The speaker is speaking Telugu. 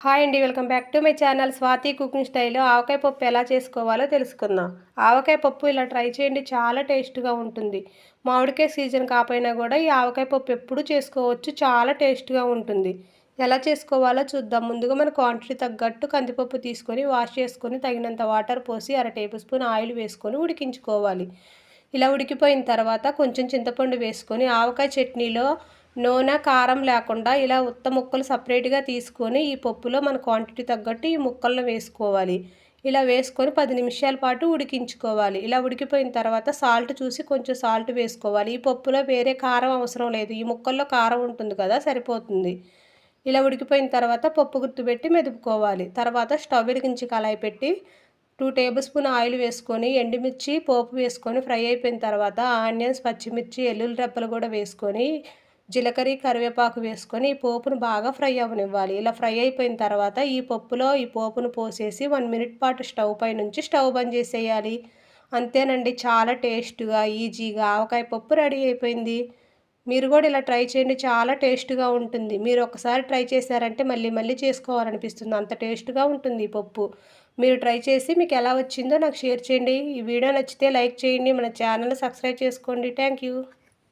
హాయ్ అండి. Welcome back to my channel Swathi cooking స్టైల్‌లో ఆవకాయ పప్పు ఎలా చేసుకోవాలో తెలుసుకుందాం. ఆవకాయ పప్పు ఇలా ట్రై చేయండి, చాలా టేస్ట్‌గా ఉంటుంది. మామిడికాయ సీజన్ కాపోయినా కూడా ఈ ఆవకాయ పప్పు ఎప్పుడూ చేసుకోవచ్చు. చాలా టేస్ట్‌గా ఉంటుంది. ఎలా చేసుకోవాలో చూద్దాం. ముందుగా మన క్వాంటిటీ తగ్గట్టు కందిపప్పు తీసుకొని వాష్ చేసుకొని తగినంత వాటర్ పోసి అర టేబుల్ స్పూన్ ఆయిల్ వేసుకొని ఉడికించుకోవాలి. ఇలా ఉడికిపోయిన తర్వాత కొంచెం చింతపండు వేసుకొని ఆవకాయ చట్నీలో నూనె, కారం లేకుండా ఇలా ఉత్త ముక్కలు సపరేట్‌గా తీసుకొని ఈ పప్పులో మన క్వాంటిటీ తగ్గట్టు ఈ ముక్కలను వేసుకోవాలి. ఇలా వేసుకొని 10 నిమిషాల పాటు ఉడికించుకోవాలి. ఇలా ఉడికిపోయిన తర్వాత సాల్ట్ చూసి కొంచెం సాల్ట్ వేసుకోవాలి. ఈ పప్పులో వేరే కారం అవసరం లేదు. ఈ ముక్కల్లో కారం ఉంటుంది కదా, సరిపోతుంది. ఇలా ఉడికిపోయిన తర్వాత పప్పు గుత్తి పెట్టి మెదుపుకోవాలి. తర్వాత స్టవ్ వెలిగించి కళాయి పెట్టి 2 టేబుల్ స్పూన్ ఆయిల్ వేసుకొని ఎండుమిర్చి పోపు వేసుకొని ఫ్రై అయిపోయిన తర్వాత ఆనియన్స్, పచ్చిమిర్చి, ఎల్లుల్లి రెబ్బలు కూడా వేసుకొని జీలకర్ర, కరివేపాకు వేసుకొని ఈ పోపును బాగా ఫ్రై అవ్వనివ్వాలి. ఇలా ఫ్రై అయిపోయిన తర్వాత ఈ పప్పులో ఈ పోపును పోసేసి 1 మినిట్ పాటు స్టవ్ పై నుంచి స్టవ్ బంద్ చేసేయాలి. అంతేనండి, చాలా టేస్ట్‌గా, ఈజీగా ఆవకాయ పప్పు రెడీ అయిపోయింది. మీరు కూడా ఇలా ట్రై చేయండి, చాలా టేస్ట్‌గా ఉంటుంది. మీరు ఒకసారి ట్రై చేశారంటే మళ్ళీ మళ్ళీ చేసుకోవాలనిపిస్తుంది. అంత టేస్ట్‌గా ఉంటుంది ఈ పప్పు. మీరు ట్రై చేసి మీకు ఎలా వచ్చిందో నాకు షేర్ చేయండి. ఈ వీడియో నచ్చితే లైక్ చేయండి. మన ఛానల్‌ని సబ్స్క్రైబ్ చేసుకోండి. Thank you.